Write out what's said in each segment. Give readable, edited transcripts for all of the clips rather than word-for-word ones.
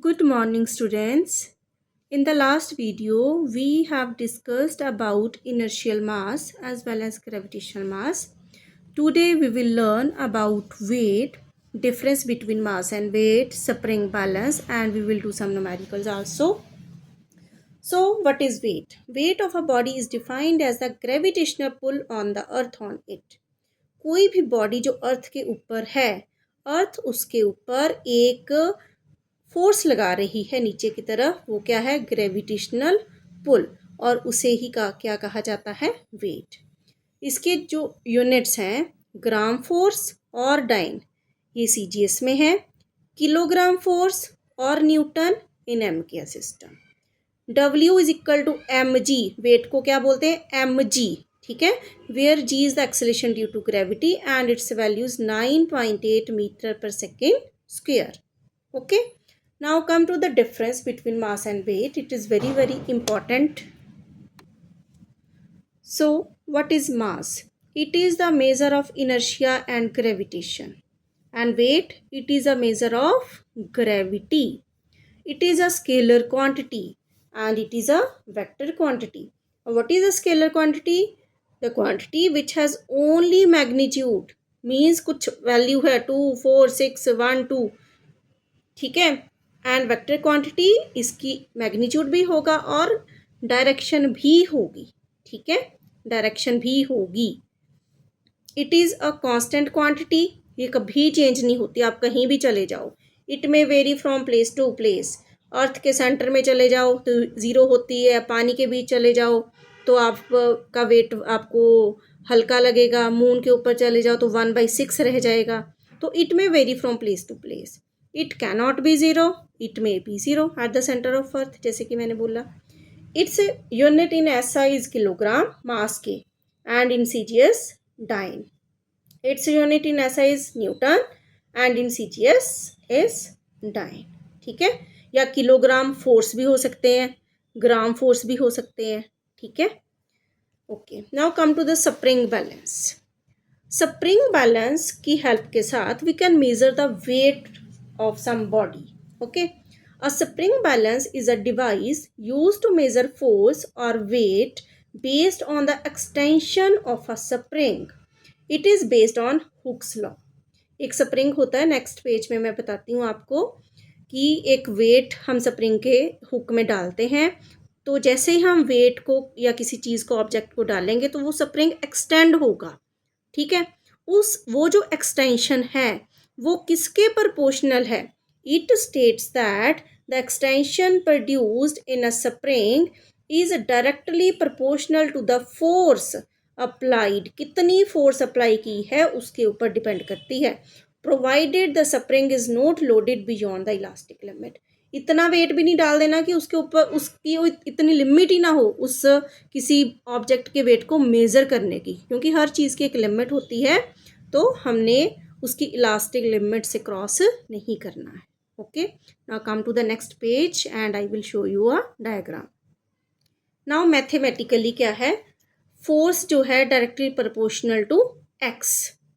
Good morning, students. In the last video, we have discussed about inertial mass as well as gravitational mass. Today, we will learn about weight, difference between mass and weight, spring balance, and we will do some numericals also. So, what is weight? Weight of a body is defined as the gravitational pull on the earth on it. कोई भी body जो अर्थ के ऊपर है, अर्थ उसके ऊपर एक force लगा रही है नीचे की तरफ, वो क्या है? Gravitational pull. और उसे ही क्या कहा जाता है? वेट। इसके जो यूनिट्स हैं, ग्राम फोर्स और डाइन, ये सीजीएस में है। किलोग्राम फोर्स और newton in M K system. W is equal to M G, weight को क्या बोलते हैं? एम जी, ठीक है। Where G is the acceleration due to gravity and its values 9.8 metre per second square. Okay, now come to the difference between mass and weight. It is very important. So what is mass? It is the measure of inertia and gravitation, and weight, it is a measure of gravity. It is a scalar quantity and it is a vector quantity. What is a scalar quantity? The quantity which has only magnitude, means कुछ value है 2 4 6 1 2, ठीक है। And vector quantity, इसकी magnitude भी होगा और direction भी होगी, ठीक है, डायरेक्शन भी होगी। It is a constant quantity, ये कभी चेंज नहीं होती, आप कहीं भी चले जाओ। It may vary from place to place. Earth के सेंटर में चले जाओ तो 0 होती है, पानी के बीच चले जाओ तो आपका वेट आपको हल्का लगेगा, मून के ऊपर चले जाओ तो 1/6 रह जाएगा। तो it may vary from place to place. It cannot be zero, it may be zero at the centre of earth, जैसे कि मैंने बोला। Its unit in SI is kilogram, mass के, and in CGS dyne. Its unit in SI is newton and in CGS is dyne, ठीक है। या kilogram force भी हो सकते हैं, ग्राम फोर्स भी हो सकते हैं, ठीक है। Okay, now come to the spring balance. Spring balance की हेल्प के साथ we can measure the weight of some body. Okay, a spring balance is a device used to measure force or weight based on the extension of a spring. It is based on Hooke's law. एक spring होता है, next page में मैं बताती हूँ आपको कि एक वेट हम स्प्रिंग के हुक में डालते हैं, तो जैसे ही हम वेट को या किसी चीज़ को, ऑब्जेक्ट को डालेंगे तो वो स्प्रिंग एक्सटेंड होगा, ठीक है। वो जो एक्सटेंशन है वो किसके प्रोपोर्शनल है? It states that the extension produced in a spring is directly proportional to the force applied. कितनी फोर्स अप्लाई की है उसके ऊपर डिपेंड करती है, provided the spring is not loaded beyond the elastic limit. इतना वेट भी नहीं डाल देना कि उसके ऊपर उसकी इतनी लिमिट ही ना हो उस किसी ऑब्जेक्ट के वेट को मेज़र करने की, क्योंकि हर चीज़ की एक लिमिट होती है, तो हमने उसकी इलास्टिक लिमिट से क्रॉस नहीं करना है। Okay, now come to the next page and I will show you a diagram. Now mathematically क्या है? फोर्स जो है डायरेक्टली प्रोपोर्शनल टू एक्स,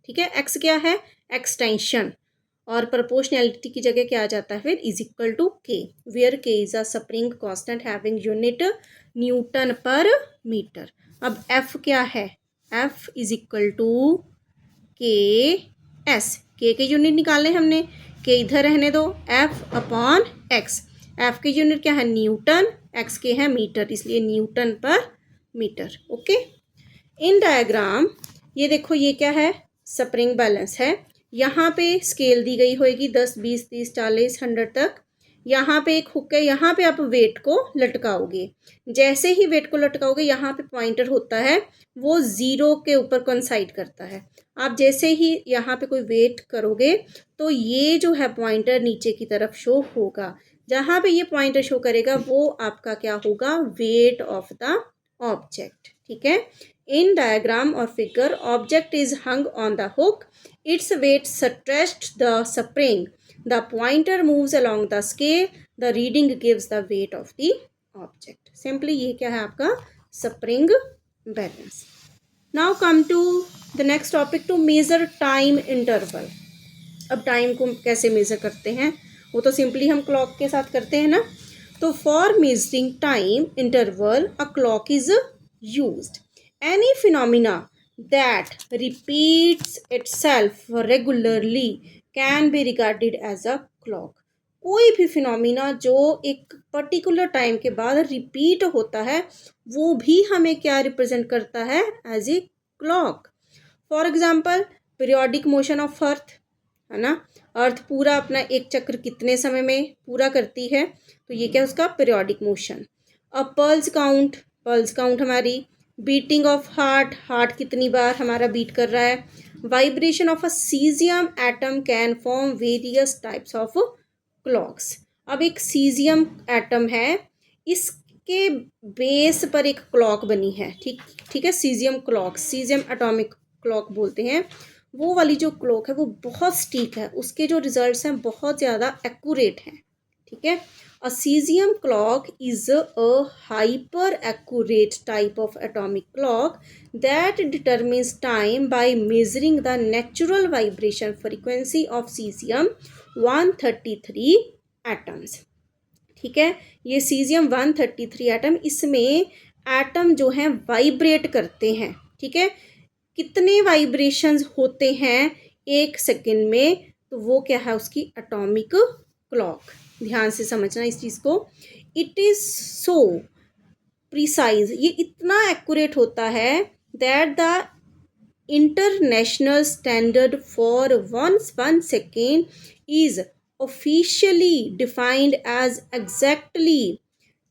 ठीक है। एक्स क्या है? एक्सटेंशन। और प्रोपोर्शनैलिटी की जगह क्या आ जाता है फिर? इज इक्वल टू के, वेयर के is a spring constant having unit Newton पर मीटर। अब एफ क्या है? एफ इज इक्वल टू के एस। के यूनिट निकालने हमने, के इधर रहने दो, एफ अपॉन एक्स। एफ की यूनिट क्या है? न्यूटन, एक्स के है मीटर, इसलिए न्यूटन पर मीटर। ओके, इन डायग्राम ये देखो, ये क्या है? स्प्रिंग बैलेंस है। यहाँ पे स्केल दी गई होगी 10 20 30 40 100 तक। यहाँ पे एक हुक है, यहाँ पे आप वेट को लटकाओगे। जैसे ही वेट को लटकाओगे, यहाँ पे पॉइंटर होता है, वो 0 के ऊपर कोइंसाइड करता है। आप जैसे ही यहाँ पे कोई वेट करोगे तो ये जो है पॉइंटर नीचे की तरफ शो होगा। जहाँ पे ये पॉइंटर शो करेगा वो आपका क्या होगा? वेट ऑफ द ऑब्जेक्ट, ठीक है। In diagram or figure, object is hung on the hook. Its weight stretched the spring. The pointer moves along the scale. The reading gives the weight of the object. Simply ये क्या है आपका? spring balance. Now come to the next topic, to measure time interval. अब time को कैसे measure करते हैं वो तो सिंपली हम क्लॉक के साथ करते हैं ना। तो for measuring time interval a clock is used. Any phenomena that repeats itself regularly can be regarded as a clock. कोई भी फिनोमिना जो एक पर्टिकुलर टाइम के बाद रिपीट होता है वो भी हमें क्या रिप्रेजेंट करता है, as a clock. For example periodic motion of earth, है ना। अर्थ पूरा अपना एक चक्र कितने समय में पूरा करती है, तो ये क्या उसका पीरियोडिक मोशन। अ पल्स काउंट हमारी बीटिंग ऑफ हार्ट, हार्ट कितनी बार हमारा बीट कर रहा है। Vibration of a caesium atom can form various types of clocks. अब एक सीजियम एटम है, इसके बेस पर एक क्लॉक बनी है, ठीक ठीक है। Caesium clock, caesium atomic clock बोलते हैं। वो वाली जो क्लॉक है वो बहुत स्टीक है, उसके जो रिजल्ट्स हैं बहुत ज़्यादा एक्यूरेट हैं, ठीक है। A caesium clock is a hyper accurate type of atomic clock that determines time by measuring the natural vibration frequency of caesium 133 atoms, ठीक है। ये सीजियम 133 एटम, इसमें एटम जो हैं वाइब्रेट करते हैं, ठीक है। कितने वाइब्रेशंस होते हैं एक सेकेंड में, तो वो क्या है उसकी एटॉमिक क्लॉक। ध्यान से समझना इस चीज़ को। इट इज़ सो प्रिसाइज, ये इतना एक्यूरेट होता है that the international standard for one second is officially defined as exactly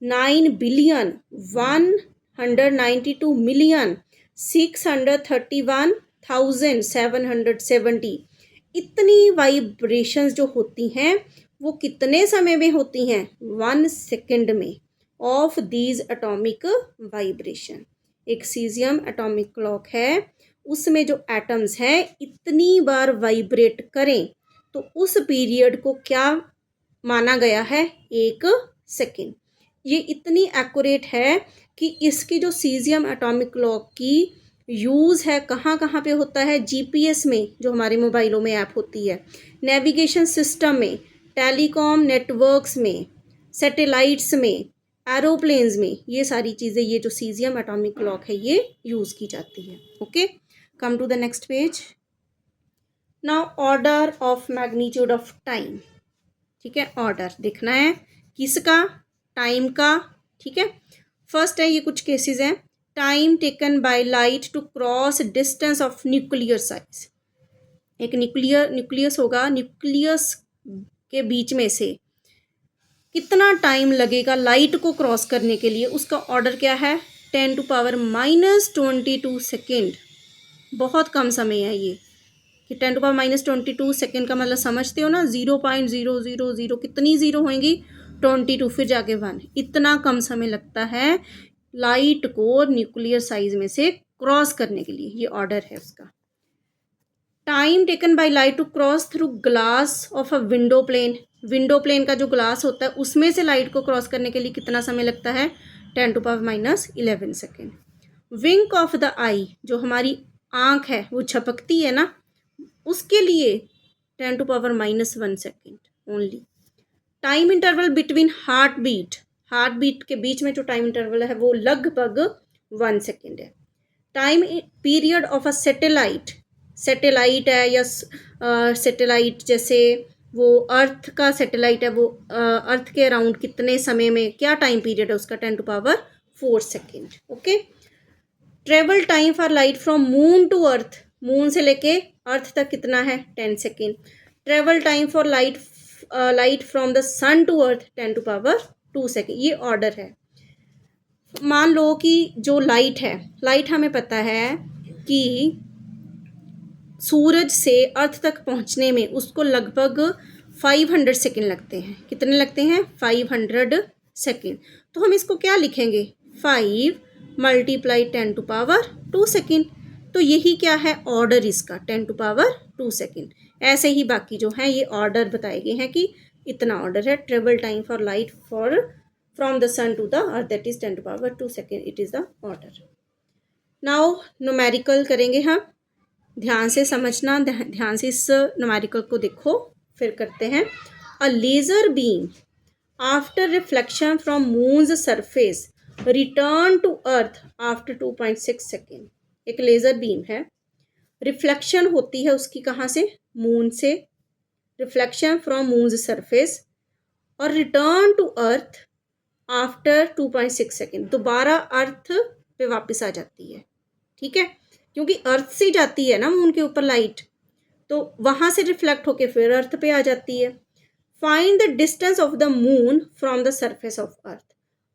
9,192,631,770। इतनी वाइब्रेशंस जो होती हैं वो कितने समय में होती हैं, 1 सेकेंड में, ऑफ दीज एटॉमिक वाइब्रेशन। एक सीजियम एटॉमिक क्लॉक है, उसमें जो एटम्स हैं इतनी बार वाइब्रेट करें तो उस पीरियड को क्या माना गया है, 1 सेकेंड। ये इतनी एक्यूरेट है कि इसकी जो सीजियम एटॉमिक क्लॉक की यूज़ है कहाँ कहाँ पे होता है, जीपीएस में, जो हमारे मोबाइलों में ऐप होती है, नेविगेशन सिस्टम में, टेलीकॉम नेटवर्क्स में, सैटेलाइट्स में, एरोप्लेन्स में, ये सारी चीज़ें ये जो सीजियम एटॉमिक क्लॉक है ये यूज़ की जाती है। Okay, come to the next page. Now order of magnitude of time, ठीक है। ऑर्डर देखना है किसका, टाइम का, ठीक है। फर्स्ट है, ये कुछ केसेस हैं। Time taken by light to cross distance of nuclear size. एक न्यूक्लियस होगा, न्यूक्लियस के बीच में से कितना टाइम लगेगा लाइट को क्रॉस करने के लिए, उसका ऑर्डर क्या है, 10⁻22 सेकेंड। बहुत कम समय है ये, कि 10⁻22 सेकेंड का मतलब समझते हो ना, 0.000 कितनी ज़ीरो होंगी, 22, फिर जाके 1, इतना कम समय लगता है लाइट को न्यूक्लियर साइज में से क्रॉस करने के लिए। ये ऑर्डर है उसका। Time taken by light to cross through glass of a window plane. Window plane का जो ग्लास होता है उसमें से लाइट को क्रॉस करने के लिए कितना समय लगता है, 10⁻11 सेकेंड। विंक ऑफ द आई, जो हमारी आँख है वो झपकती है ना, उसके लिए 10⁻1 second only. Time interval between heart beat के बीच में जो टाइम इंटरवल है वो लगभग 1 सेकेंड है। Time period of a satellite है, या सैटेलाइट जैसे वो अर्थ का सैटेलाइट है, वो अर्थ के अराउंड कितने समय में क्या टाइम पीरियड है उसका, 10⁻4 second. Okay. Travel time for light from moon to earth, moon से लेके अर्थ तक कितना है, 10 second. Travel time for light from the sun to earth, 10⁻2 second. ये ऑर्डर है। मान लो कि जो लाइट है, लाइट हमें पता है कि सूरज से अर्थ तक पहुंचने में उसको लगभग 500 सेकेंड लगते हैं। कितने लगते हैं, 500 सेकेंड। तो हम इसको क्या लिखेंगे, 5 × 10⁻2 सेकेंड। तो यही क्या है, ऑर्डर इसका 10⁻2 सेकेंड। ऐसे ही बाकी जो हैं ये ऑर्डर बताए गए हैं कि इतना ऑर्डर है। Travel time for light from the sun to the earth, that is 10⁻2 second, it is the order. Now numerical करेंगे हम। ध्यान से समझना, ध्यान से इस न्यूमेरिकल को देखो, फिर करते हैं। A laser beam after reflection from moon's surface return to earth after 2.6 second. एक लेज़र बीम है, रिफ्लेक्शन होती है उसकी कहाँ से, मून से, रिफ्लेक्शन फ्रॉम मून्स सरफेस, और return to earth after 2.6 second, दोबारा अर्थ पे वापस आ जाती है। ठीक है, क्योंकि अर्थ से जाती है ना मून के ऊपर लाइट, तो वहाँ से रिफ्लेक्ट होके फिर अर्थ पे आ जाती है। Find the distance of the moon from the surface of earth.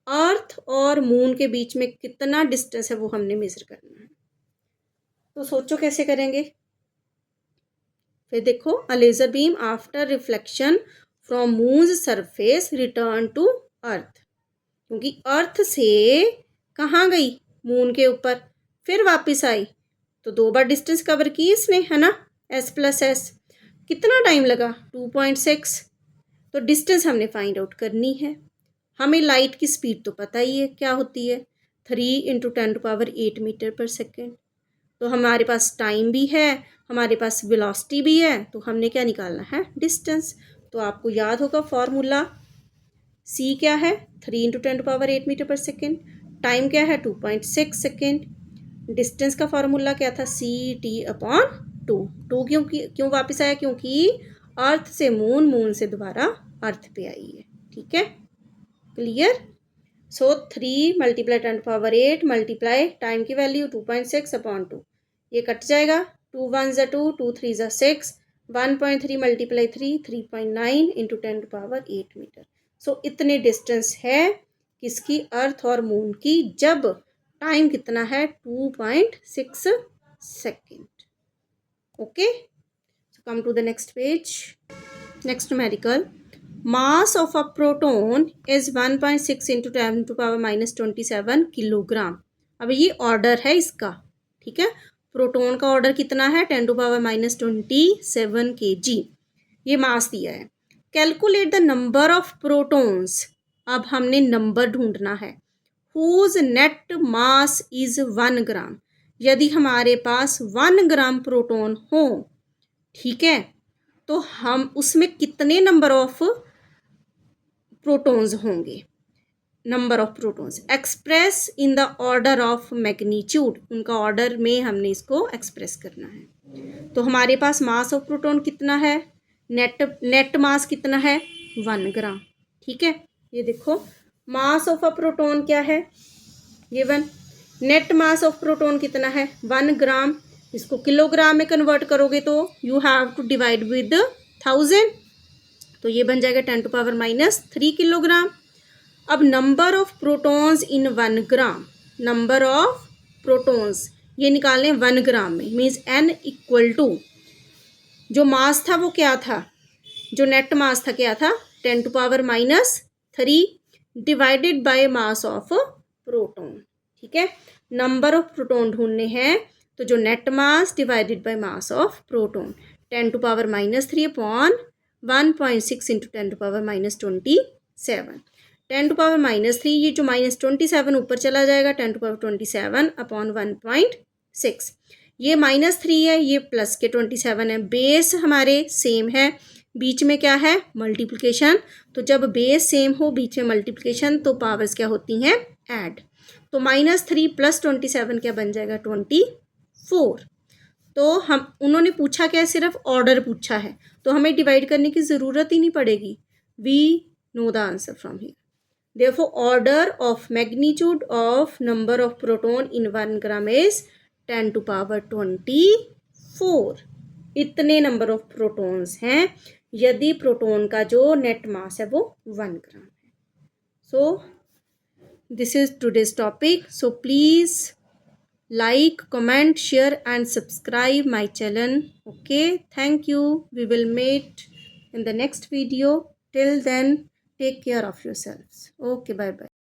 Earth और मून के बीच में कितना डिस्टेंस है वो हमने मेजर करना है। तो सोचो कैसे करेंगे। फिर देखो, a laser beam after reflection from moon's surface return to earth, क्योंकि अर्थ से कहाँ गई, मून के ऊपर, फिर वापस आई, तो 2 बार डिस्टेंस कवर की इसने, है ना, s प्लस एस। कितना टाइम लगा, 2.6। तो डिस्टेंस हमने फाइंड आउट करनी है। हमें लाइट की स्पीड तो पता ही है क्या होती है, 3 × 10⁸ मीटर पर सेकेंड। तो हमारे पास टाइम भी है, हमारे पास वेलोसिटी भी है, तो हमने क्या निकालना है, डिस्टेंस। तो आपको याद होगा फॉर्मूला, c क्या है, 3 × 10⁸ मीटर पर सेकेंड, टाइम क्या है 2.6 सेकेंड, डिस्टेंस का फॉर्मूला क्या था, CT/2। क्यों वापस आया, क्योंकि अर्थ से मून, मून से दोबारा अर्थ पे आई है। ठीक है, क्लियर। सो 3 × 10⁸ मल्टीप्लाई टाइम की वैल्यू 2.6/2, ये कट जाएगा, 2 1 = 2, 2 3 = 6, 1.3 × 3 3.9 × 10⁸ मीटर। सो इतने डिस्टेंस है किसकी, अर्थ और मून की, जब टाइम कितना है 2.6 second. Okay, so come to the next page. Next numerical, mass of a proton is 1.6 × 10⁻27 kilogram. अब ये ऑर्डर है इसका, ठीक है, प्रोटॉन का ऑर्डर कितना है, 10⁻27 kg, ये मास दिया है। Calculate the number of protons, अब हमने नंबर ढूंढना है, हुज नेट मास इज 1 ग्राम। यदि हमारे पास 1 ग्राम प्रोटॉन हो, ठीक है, तो हम उसमें कितने नंबर ऑफ प्रोटॉन्स होंगे, number of protons express in the order of magnitude, उनका ऑर्डर में हमने इसको एक्सप्रेस करना है। तो हमारे पास मास ऑफ प्रोटॉन कितना है, नेट मास कितना है, 1 ग्राम। ठीक है, ये देखो मास ऑफ अ प्रोटॉन क्या है, given, net mass of proton कितना है, 1 ग्राम। इसको किलोग्राम में कन्वर्ट करोगे तो you have to divide with 1000, तो ये बन जाएगा 10⁻³ किलोग्राम। अब number of protons in 1 gram, number of protons ये निकालें 1 ग्राम में, मीन्स n = जो मास था वो क्या था, जो नेट मास था क्या था, 10⁻³ divided by mass of proton. ठीक है, नंबर ऑफ प्रोटॉन ढूंढने हैं, तो जो net mass divided by mass of proton, 10⁻³ upon 1.6 × 10⁻27, 10⁻³ ये जो -27 ऊपर चला जाएगा, 10⁻27 अपॉन 1.6, ये -3 है, ये प्लस के 27 है, बेस हमारे सेम है, बीच में क्या है, मल्टीप्लिकेशन। तो जब बेस सेम हो, बीच में मल्टीप्लिकेशन, तो पावर्स क्या होती हैं, ऐड। तो -3 + 27 क्या बन जाएगा, 24। तो हम, उन्होंने पूछा क्या है, सिर्फ ऑर्डर पूछा है, तो हमें डिवाइड करने की ज़रूरत ही नहीं पड़ेगी, we know the answer from here. Therefore, order of magnitude of number of proton in 1 gram is 10⁻24। इतने नंबर ऑफ प्रोटॉन्स हैं यदि प्रोटॉन का जो नेट मास है वो 1 ग्राम है। So this is today's topic. So please like, comment, share and subscribe my channel. Okay, thank you. We will meet in the next video. Till then, take care of yourselves. Okay, bye bye.